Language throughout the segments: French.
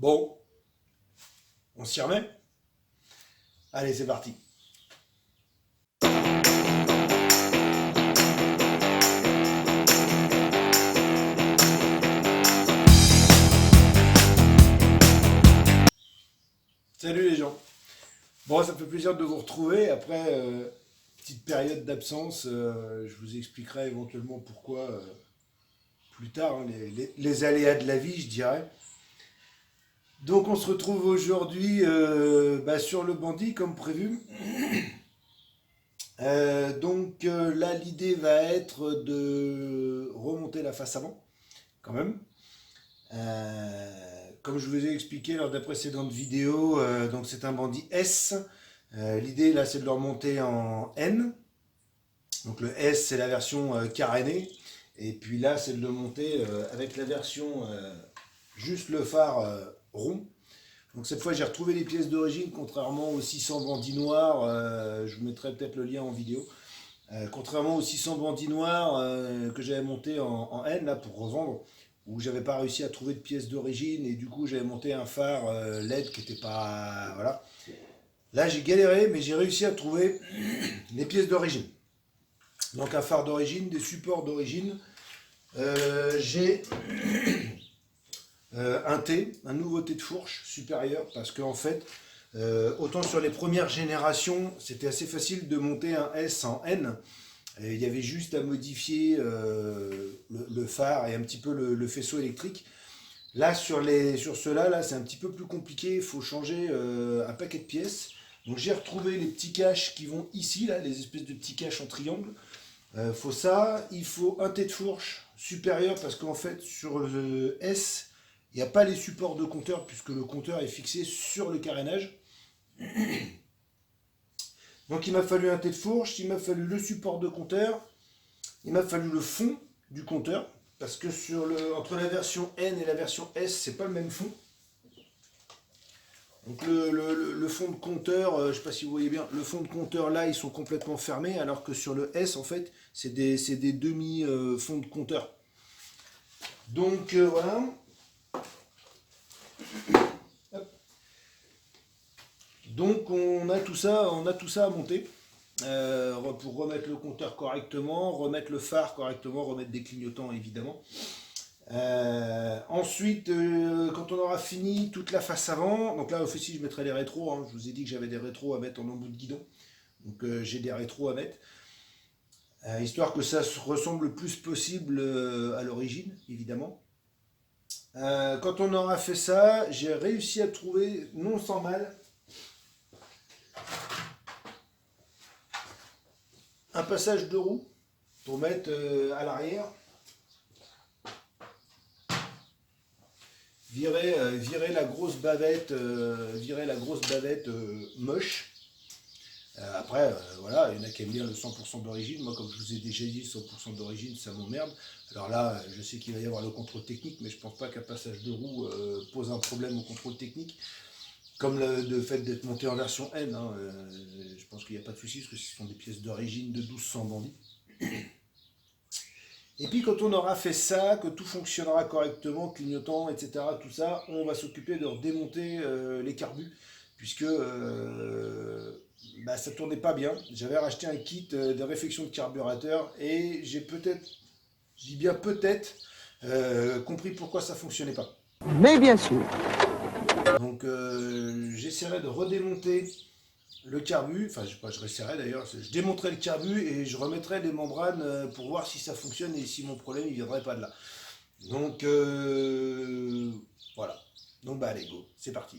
Bon, on s'y remet? Allez, c'est parti. Salut les gens. Bon, ça me fait plaisir de vous retrouver après petite période d'absence. Je vous expliquerai éventuellement pourquoi plus tard, hein, les aléas de la vie, je dirais. Donc, on se retrouve aujourd'hui sur le bandit comme prévu. Là, l'idée va être de remonter la face avant, quand même. Comme je vous ai expliqué lors de la précédente vidéo, donc c'est un bandit S. L'idée là c'est de le remonter en N. Donc le S c'est la version carénée. Et puis là c'est de le monter avec la version juste le phare rond. Donc cette fois j'ai retrouvé les pièces d'origine contrairement aux 600 bandits noirs. Je vous mettrai peut-être le lien en vidéo. Contrairement aux 600 bandits noirs que j'avais monté en N là pour revendre, où j'avais pas réussi à trouver de pièces d'origine et du coup j'avais monté un phare LED qui était pas. Voilà. Là j'ai galéré mais j'ai réussi à trouver les pièces d'origine. Donc un phare d'origine, des supports d'origine. J'ai un T, un nouveau T de fourche supérieur parce qu'en fait, autant sur les premières générations, c'était assez facile de monter un S en N. Et il y avait juste à modifier le phare et un petit peu le faisceau électrique. Là, sur ceux-là, là, c'est un petit peu plus compliqué. Il faut changer un paquet de pièces. Donc, j'ai retrouvé les petits caches qui vont ici, là, les espèces de petits caches en triangle. Faut ça. Il faut un T de fourche supérieur parce qu'en fait, sur le S, il n'y a pas les supports de compteur puisque le compteur est fixé sur le carénage. Donc il m'a fallu un T de fourche, il m'a fallu le support de compteur, il m'a fallu le fond du compteur, parce que entre la version N et la version S, c'est pas le même fond. Donc le fond de compteur, je ne sais pas si vous voyez bien, le fond de compteur là, ils sont complètement fermés, alors que sur le S, en fait, c'est des demi-fonds de compteur. Donc voilà. Donc on a tout ça à monter. Pour remettre le compteur correctement, remettre le phare correctement, remettre des clignotants évidemment. Ensuite, quand on aura fini toute la face avant, donc là aussi je mettrai les rétros, hein, je vous ai dit que j'avais des rétros à mettre en embout de guidon, donc j'ai des rétros à mettre, histoire que ça se ressemble le plus possible à l'origine évidemment. Quand on aura fait ça, j'ai réussi à trouver, non sans mal, un passage de roue pour mettre à l'arrière, virer la grosse bavette, moche. Après, voilà, il y en a qui aiment bien le 100% d'origine. Moi, comme je vous ai déjà dit, 100% d'origine, ça m'emmerde. Alors là, je sais qu'il va y avoir le contrôle technique, mais je pense pas qu'un passage de roue pose un problème au contrôle technique. Comme le fait d'être monté en version N, hein, je pense qu'il n'y a pas de souci, parce que ce sont des pièces d'origine de 1200 bandits. Et puis quand on aura fait ça, que tout fonctionnera correctement, clignotant, etc., tout ça, on va s'occuper de redémonter les carbus, puisque ça tournait pas bien. J'avais racheté un kit de réfection de carburateur, et j'ai peut-être, je dis bien peut-être, compris pourquoi ça fonctionnait pas. Mais bien sûr. Donc j'essaierai de redémonter le carbu, enfin je réessayerai d'ailleurs, je démonterai le carbu et je remettrai les membranes pour voir si ça fonctionne et si mon problème il viendrait pas de là. Donc voilà. Donc allez go, c'est parti.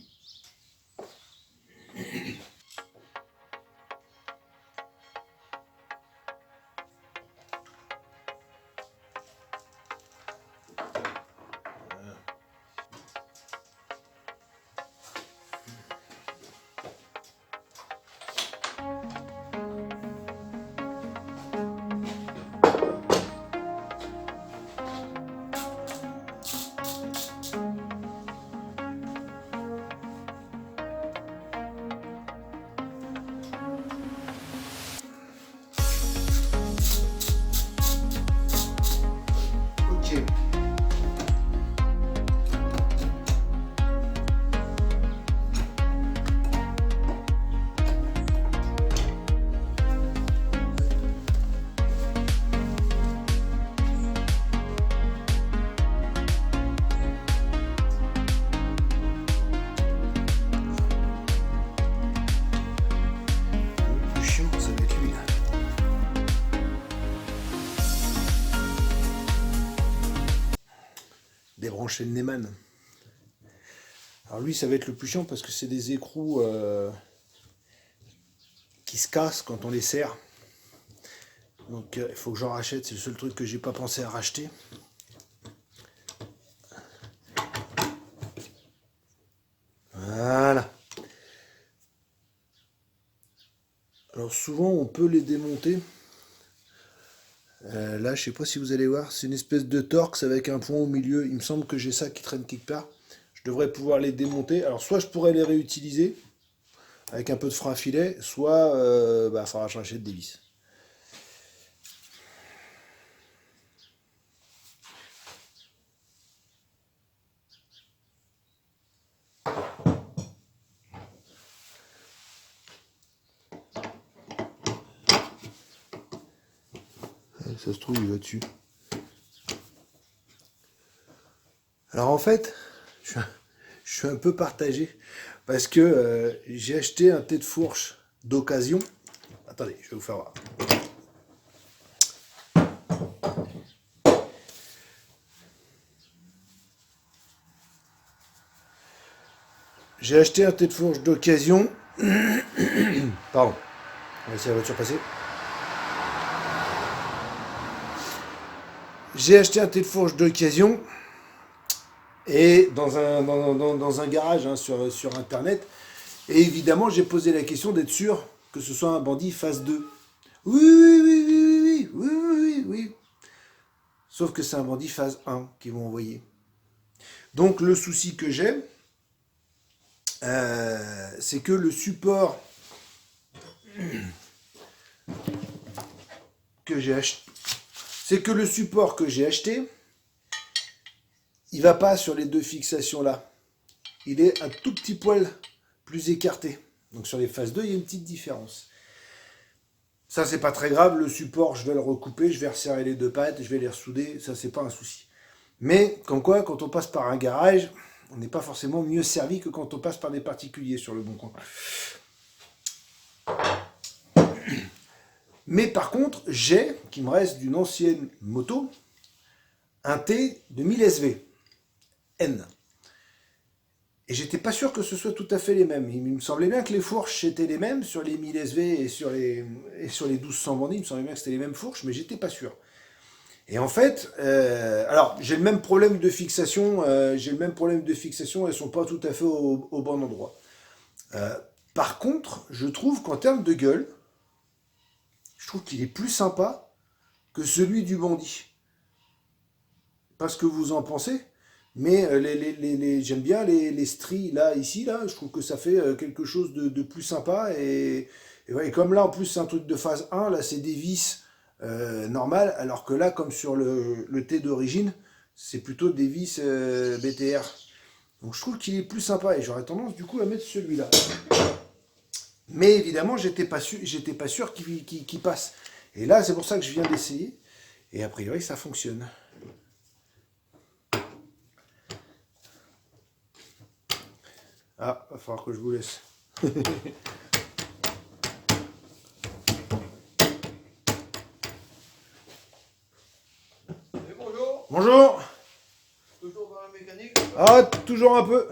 brancher le Neumann. Alors lui, ça va être le plus chiant parce que c'est des écrous qui se cassent quand on les serre. Donc il faut que j'en rachète, c'est le seul truc que j'ai pas pensé à racheter. Voilà. Alors souvent on peut les démonter. Là je sais pas si vous allez voir, c'est une espèce de Torx avec un point au milieu. Il me semble que j'ai ça qui traîne quelque part. Je devrais pouvoir les démonter. Alors soit je pourrais les réutiliser avec un peu de frein à filet, soit il faudra que j'achète des vis. Ça se trouve, il va dessus. Alors en fait, je suis un peu partagé parce que j'ai acheté un thé de fourche d'occasion. Attendez, je vais vous faire voir. J'ai acheté un thé de fourche d'occasion. Pardon, on va laisser la voiture passer. J'ai acheté un thé de fourche d'occasion et dans un garage hein, sur internet. Et évidemment, j'ai posé la question d'être sûr que ce soit un bandit phase 2. Oui, oui, oui, oui, oui, oui, oui, oui, oui. Sauf que c'est un bandit phase 1 qu'ils vont envoyer. Donc le souci que j'ai, c'est que le support que j'ai acheté, il va pas sur les deux fixations là. Il est un tout petit poil plus écarté. Donc sur les phases 2, il y a une petite différence. Ça, c'est pas très grave. Le support, je vais le recouper, je vais resserrer les deux pattes, je vais les ressouder. Ça, c'est pas un souci. Mais, comme quoi, quand on passe par un garage, on n'est pas forcément mieux servi que quand on passe par des particuliers sur le bon coin. Mais par contre, j'ai, qui me reste d'une ancienne moto, un T de 1000 SV N. Et j'étais pas sûr que ce soit tout à fait les mêmes. Il me semblait bien que les fourches étaient les mêmes sur les 1000 SV et sur les 1200 bandits. Il me semblait bien que c'était les mêmes fourches, mais j'étais pas sûr. Et en fait, alors j'ai le même problème de fixation. Elles sont pas tout à fait au bon endroit. Par contre, je trouve qu'en termes de gueule, je trouve qu'il est plus sympa que celui du bandit. Pas ce que vous en pensez, mais j'aime bien les stries là, ici, là. Je trouve que ça fait quelque chose de plus sympa. Et comme là, en plus, c'est un truc de phase 1, là, c'est des vis normales, alors que là, comme sur le T d'origine, c'est plutôt des vis BTR. Donc je trouve qu'il est plus sympa et j'aurais tendance du coup à mettre celui-là. Mais évidemment, j'étais pas sûr qu'il passe. Et là, c'est pour ça que je viens d'essayer. Et a priori, ça fonctionne. Ah, va falloir que je vous laisse. Et bonjour. Bonjour. Toujours dans la mécanique. Ah, toujours un peu.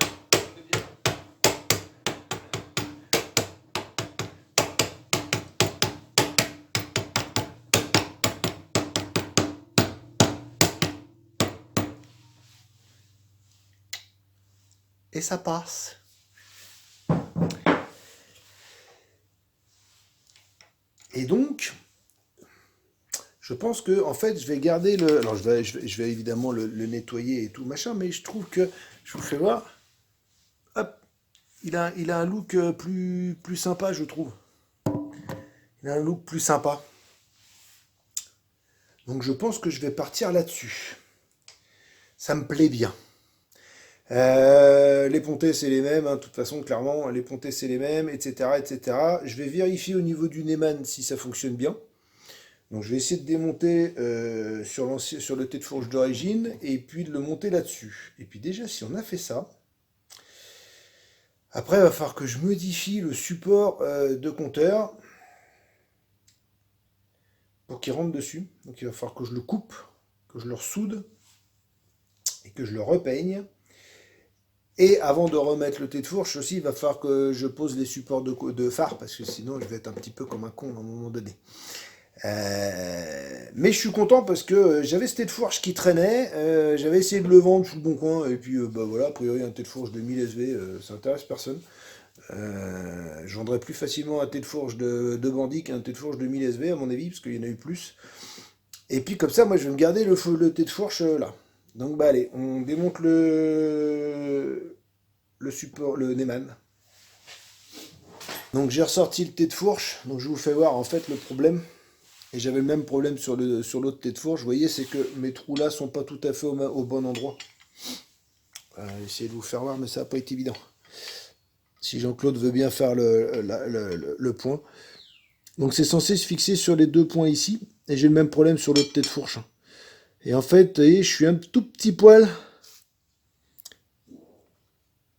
Et ça passe. Et donc, je pense que en fait, je vais garder le. Alors, je vais évidemment le nettoyer et tout machin, mais je trouve que je vous fais voir. Hop, il a un look plus sympa, je trouve. Il a un look plus sympa. Donc, je pense que je vais partir là-dessus. Ça me plaît bien. Les pontées c'est les mêmes, hein, de toute façon clairement les pontées c'est les mêmes, etc., etc. Je vais vérifier au niveau du Neumann si ça fonctionne bien. Donc je vais essayer de démonter sur le T de fourche d'origine et puis de le monter là-dessus. Et puis déjà si on a fait ça, après il va falloir que je modifie le support de compteur pour qu'il rentre dessus. Donc il va falloir que je le coupe, que je le ressoude et et que je le repeigne. Et avant de remettre le tête de fourche aussi, il va falloir que je pose les supports de phare, parce que sinon je vais être un petit peu comme un con à un moment donné. Mais je suis content parce que j'avais ce tête de fourche qui traînait, j'avais essayé de le vendre sous le bon coin, et puis bah voilà, a priori un tête de fourche de 1000 SV, ça intéresse personne. Je vendrais plus facilement un tête de fourche de bandit qu'un tête de fourche de 1000 SV à mon avis, parce qu'il y en a eu plus. Et puis comme ça, moi je vais me garder le tête de fourche là. Donc bah allez, on démonte le support, le Neyman. Donc j'ai ressorti le tête de fourche, donc je vous fais voir en fait le problème. Et j'avais le même problème sur l'autre tête de fourche. Vous voyez, c'est que mes trous là sont pas tout à fait au bon endroit. Essayez de vous faire voir, mais ça n'a pas été évident. Si Jean-Claude veut bien faire le point. Donc c'est censé se fixer sur les deux points ici. Et j'ai le même problème sur l'autre tête de fourche. Et en fait, vous voyez, je suis un tout petit poil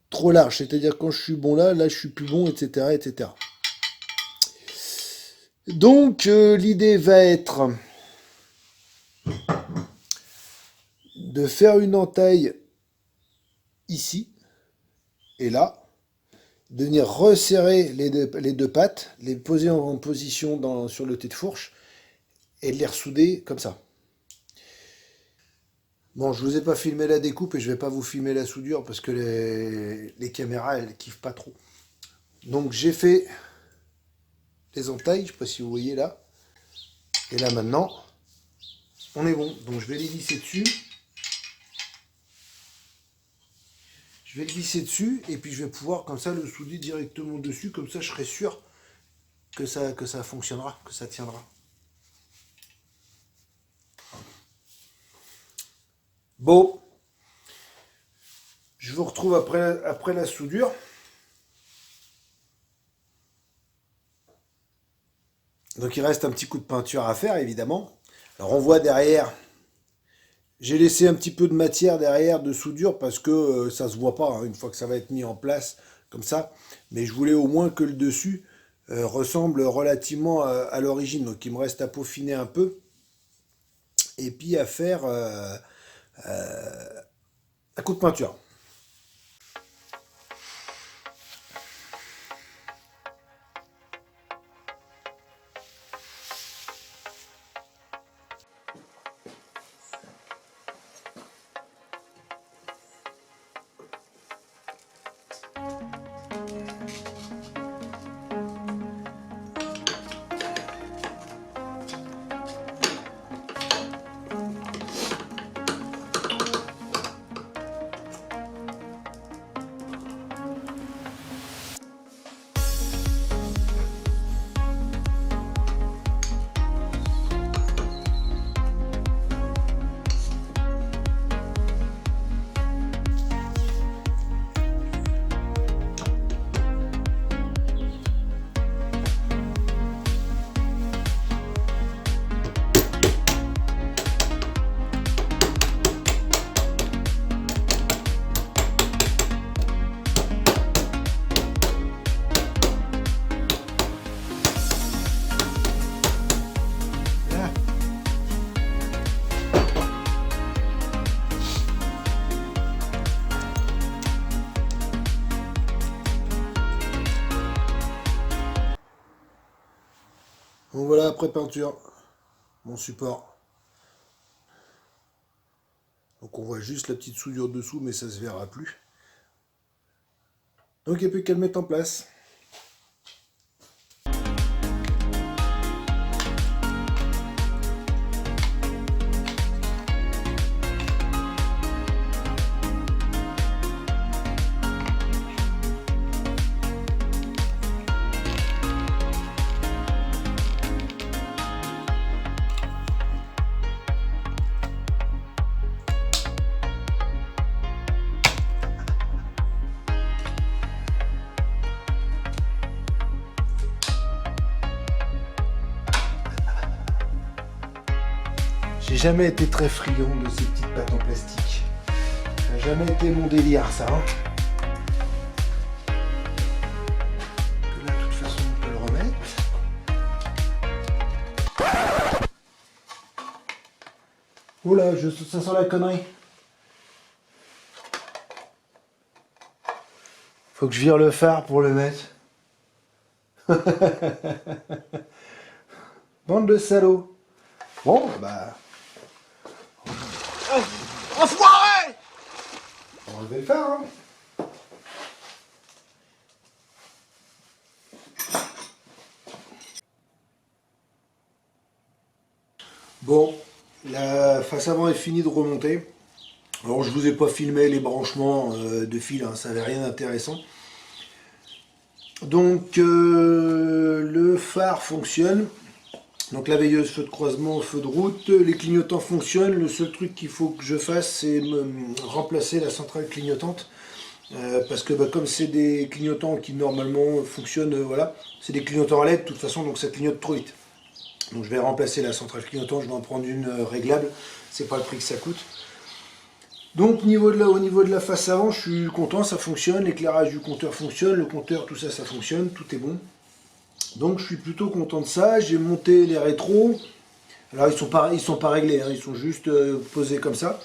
trop large. C'est-à-dire quand je suis bon là je suis plus bon, etc. etc. Donc l'idée va être de faire une entaille ici et là, de venir resserrer les deux pattes, les poser en position sur le tête de fourche et de les ressouder comme ça. Bon, je vous ai pas filmé la découpe et je vais pas vous filmer la soudure parce que les caméras elles kiffent pas trop. Donc j'ai fait les entailles, je sais pas si vous voyez là. Et là maintenant, on est bon. Donc je vais les visser dessus. Je vais le visser dessus et puis je vais pouvoir comme ça le souder directement dessus. Comme ça je serai sûr que ça fonctionnera, que ça tiendra. Bon. Je vous retrouve après la soudure. Donc il reste un petit coup de peinture à faire évidemment. Alors on voit derrière, j'ai laissé un petit peu de matière derrière de soudure parce que ça se voit pas hein, une fois que ça va être mis en place comme ça. Mais je voulais au moins que le dessus ressemble relativement à l'origine. Donc il me reste à peaufiner un peu et puis à faire un coup de peinture. Donc voilà après peinture, mon support. Donc on voit juste la petite soudure dessous, mais ça se verra plus. Donc il n'y a plus qu'à le mettre en place. J'ai jamais été très friand de ces petites pâtes en plastique. Ça n'a jamais été mon délire, ça. Hein. Là, de toute façon, on peut le remettre. Oula, ça sent la connerie. Faut que je vire le phare pour le mettre. Bande de salauds. Bon, bah... Enfoiré! On va enlever le phare, hein. Bon, la face avant est finie de remonter. Alors je vous ai pas filmé les branchements de fil, hein, ça n'avait rien d'intéressant. Donc le phare fonctionne. Donc la veilleuse, feu de croisement, feu de route, les clignotants fonctionnent. Le seul truc qu'il faut que je fasse, c'est remplacer la centrale clignotante. Parce que comme c'est des clignotants qui normalement fonctionnent, voilà, c'est des clignotants à LED de toute façon, donc ça clignote trop vite. Donc je vais remplacer la centrale clignotante, je vais en prendre une réglable, c'est pas le prix que ça coûte. Donc au niveau de la face avant, je suis content, ça fonctionne, l'éclairage du compteur fonctionne, le compteur, tout ça, ça fonctionne, tout est bon. Donc je suis plutôt content de ça, j'ai monté les rétros. Alors ils sont pas réglés, hein, ils sont juste posés comme ça.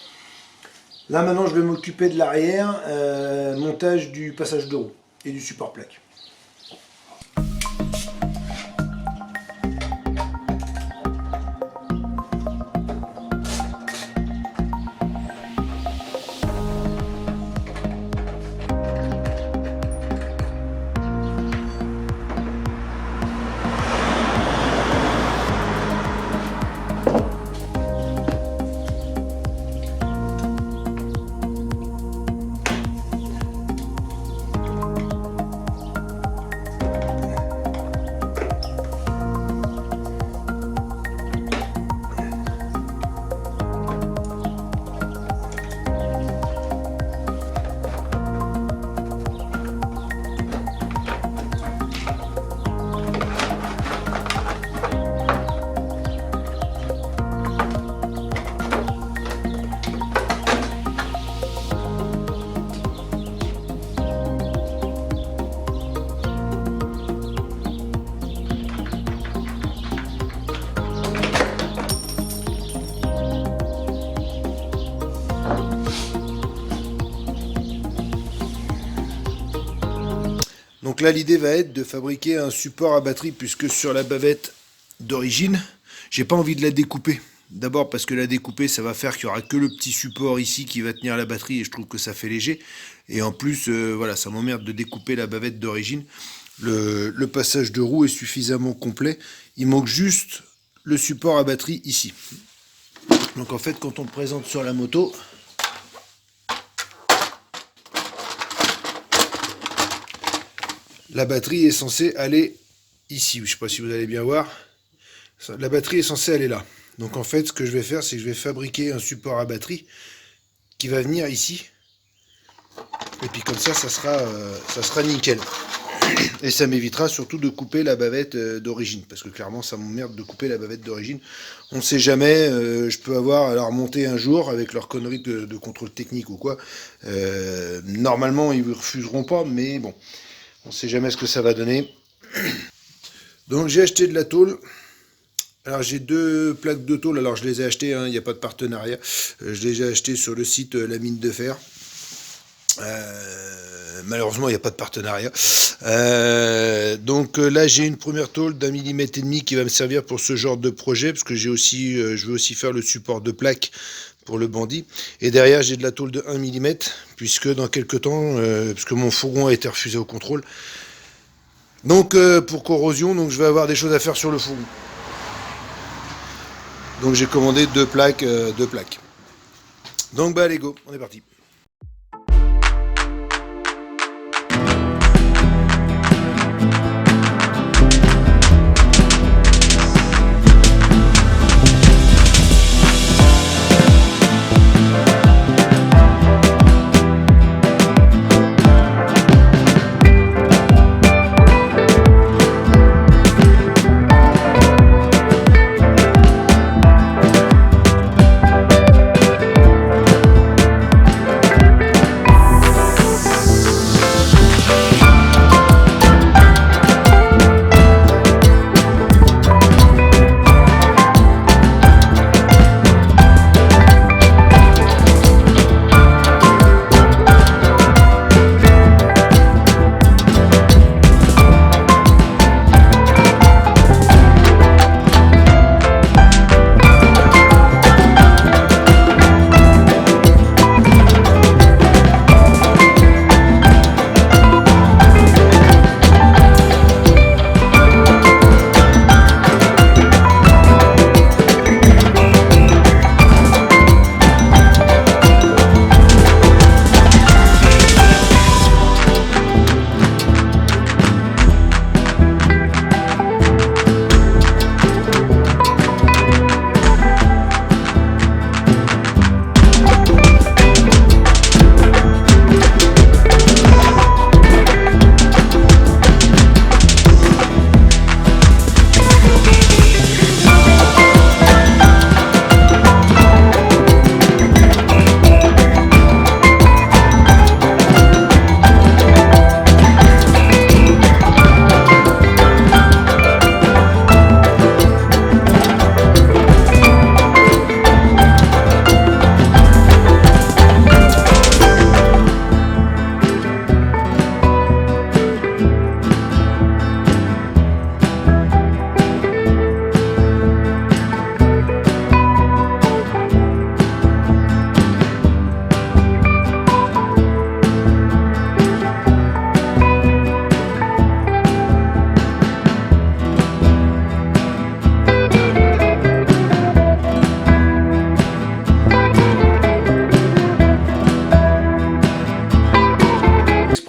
Là maintenant je vais m'occuper de l'arrière, montage du passage de roue et du support plaque. Donc là l'idée va être de fabriquer un support à batterie puisque sur la bavette d'origine, j'ai pas envie de la découper. D'abord parce que la découper ça va faire qu'il y aura que le petit support ici qui va tenir la batterie et je trouve que ça fait léger. Et en plus voilà, ça m'emmerde de découper la bavette d'origine. Le passage de roue est suffisamment complet. Il manque juste le support à batterie ici. Donc en fait quand on le présente sur la moto, la batterie est censée aller ici. Je ne sais pas si vous allez bien voir. La batterie est censée aller là. Donc en fait, ce que je vais faire, c'est que je vais fabriquer un support à batterie qui va venir ici. Et puis comme ça, ça sera nickel. Et ça m'évitera surtout de couper la bavette d'origine. Parce que clairement, ça m'emmerde de couper la bavette d'origine. On ne sait jamais. Je peux avoir à la remonter un jour avec leur connerie de contrôle technique ou quoi. Normalement, ils ne refuseront pas. Mais bon, on ne sait jamais ce que ça va donner. Donc j'ai acheté de la tôle. Alors j'ai deux plaques de tôle. Alors je les ai achetées. Il n'y a pas de partenariat. Je les ai achetées sur le site La Mine de Fer. Malheureusement il n'y a pas de partenariat. Donc là j'ai une première tôle d'1,5 mm qui va me servir pour ce genre de projet parce que j'ai aussi, je veux aussi faire le support de plaque pour le bandit. Et derrière j'ai de la tôle de 1 mm puisque dans quelques temps, puisque mon fourgon a été refusé au contrôle. Donc pour corrosion, donc je vais avoir des choses à faire sur le fourgon. Donc j'ai commandé deux plaques. Donc bah allez go, on est parti.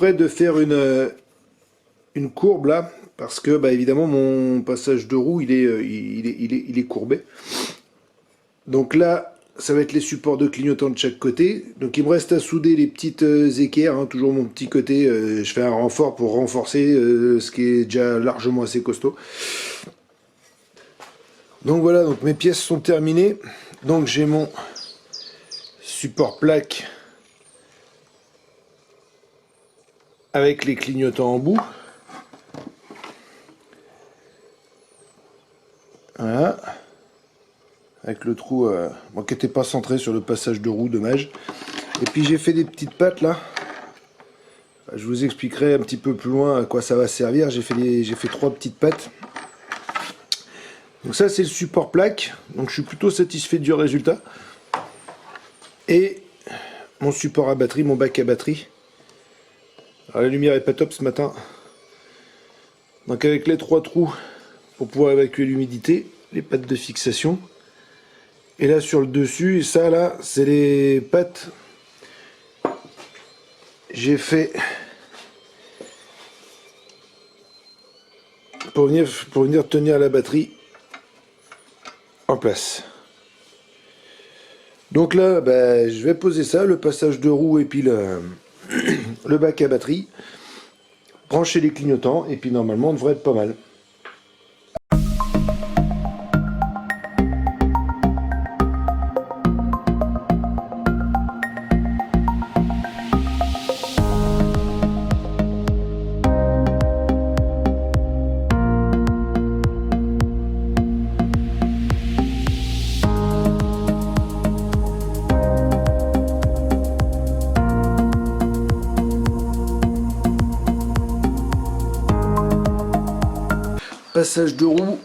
exprès de faire une courbe là, parce que bah, évidemment mon passage de roue il est courbé. Donc là, ça va être les supports de clignotants de chaque côté. Donc il me reste à souder les petites équerres, hein, toujours mon petit côté. Je fais un renfort pour renforcer ce qui est déjà largement assez costaud. Donc voilà, donc mes pièces sont terminées. Donc j'ai mon support plaque avec les clignotants en bout. Voilà. Avec le trou bon, qui n'était pas centré sur le passage de roue, dommage. Et puis j'ai fait des petites pattes là. Je vous expliquerai un petit peu plus loin à quoi ça va servir. J'ai fait 3 petites pattes. Donc ça c'est le support plaque. Donc je suis plutôt satisfait du résultat. Et mon support à batterie, mon bac à batterie. Alors la lumière est pas top ce matin. Donc avec les 3 trous pour pouvoir évacuer l'humidité, les pattes de fixation. Et là sur le dessus, et ça là, c'est les pattes. J'ai fait pour venir tenir la batterie en place. Donc là, bah, je vais poser ça, le passage de roue et puis le bac à batterie, brancher les clignotants et puis normalement on devrait être pas mal. Passage de roue,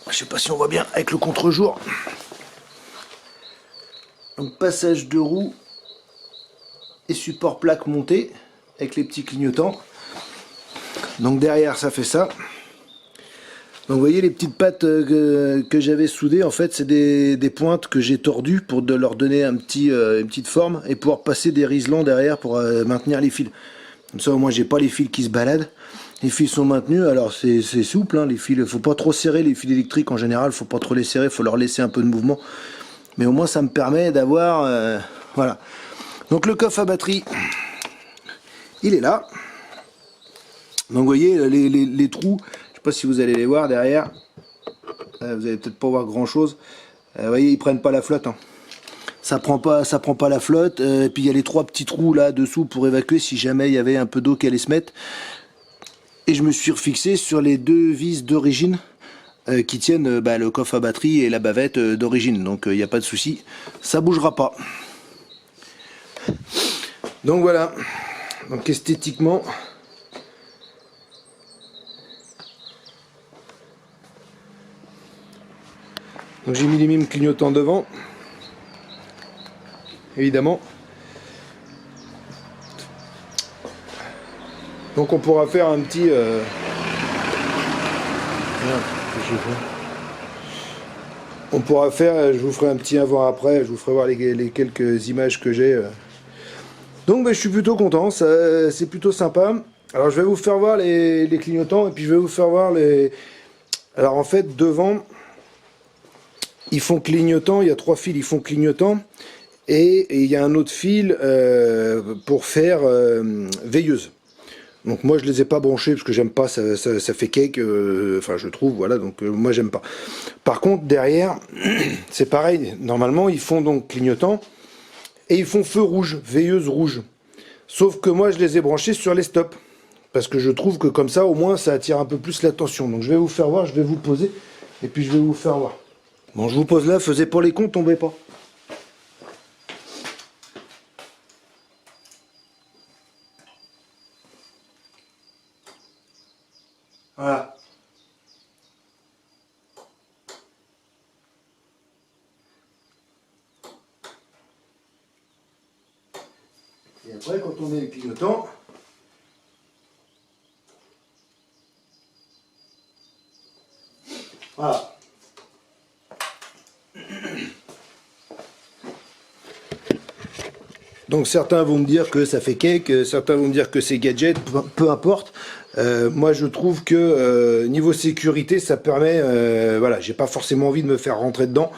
je sais pas si on voit bien avec le contre-jour. Donc passage de roue et support plaque monté avec les petits clignotants. Donc derrière ça fait ça. Donc vous voyez les petites pattes que j'avais soudées, en fait c'est des pointes que j'ai tordues pour leur donner une petite forme et pouvoir passer des riselants derrière pour maintenir les fils. Comme ça au moins j'ai pas les fils qui se baladent. Les fils sont maintenus, alors c'est souple, hein, les fils, faut pas trop serrer les fils électriques en général, faut pas trop les serrer, faut leur laisser un peu de mouvement. Mais au moins ça me permet d'avoir, voilà. Donc le coffre à batterie, il est là. Donc vous voyez les trous, je sais pas si vous allez les voir derrière, vous allez peut-être pas voir grand chose. Vous voyez, ils prennent pas la flotte, hein. Ça prend pas la flotte, et puis il y a les 3 petits trous là dessous pour évacuer si jamais il y avait un peu d'eau qui allait se mettre. Et je me suis refixé sur les 2 vis d'origine qui tiennent le coffre à batterie et la bavette d'origine. Donc il n'y a pas de souci, ça bougera pas. Donc voilà. Donc esthétiquement, donc j'ai mis les mimes clignotants devant, évidemment. Donc on pourra faire un petit on pourra faire, je vous ferai un petit avant-après, je vous ferai voir les quelques images que j'ai. Donc je suis plutôt content, c'est plutôt sympa. Alors je vais vous faire voir les clignotants et puis je vais vous faire voir les... Alors en fait devant, ils font clignotant, il y a 3 fils, ils font clignotant. Et il y a un autre fil pour faire veilleuse. Donc moi je les ai pas branchés parce que j'aime pas, ça fait cake, enfin je trouve, voilà, donc moi j'aime pas. Par contre derrière, c'est pareil, normalement ils font donc clignotant et ils font feu rouge, veilleuse rouge. Sauf que moi je les ai branchés sur les stops. Parce que je trouve que comme ça au moins ça attire un peu plus l'attention. Donc je vais vous faire voir, je vais vous poser et puis je vais vous faire voir. Bon je vous pose là, faisez pas les cons, tombez pas. Voilà. Et après, quand on met le clignotant, voilà. Donc certains vont me dire que ça fait cake, certains vont me dire que c'est gadget, peu importe. Moi je trouve que niveau sécurité ça permet, voilà, j'ai pas forcément envie de me faire rentrer dedans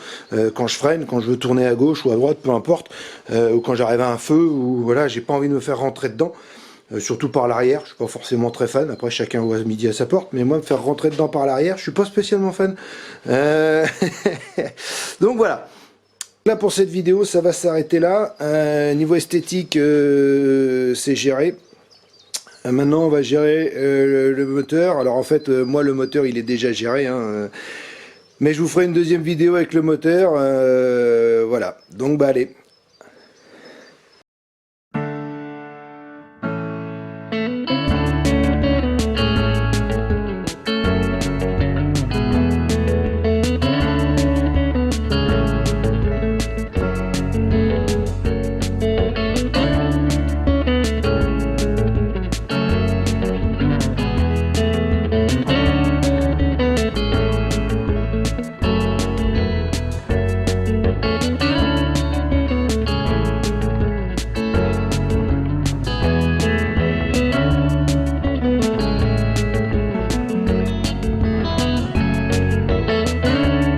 quand je freine, quand je veux tourner à gauche ou à droite, peu importe, ou quand j'arrive à un feu, ou voilà, j'ai pas envie de me faire rentrer dedans. Surtout par l'arrière, je suis pas forcément très fan, après chacun voit midi à sa porte, mais moi me faire rentrer dedans par l'arrière, je suis pas spécialement fan. Donc voilà. Là pour cette vidéo, ça va s'arrêter là. Niveau esthétique, c'est géré. Maintenant, on va gérer le moteur. Alors en fait, moi le moteur, il est déjà géré. Hein, mais je vous ferai une deuxième vidéo avec le moteur. Voilà. Donc bah allez.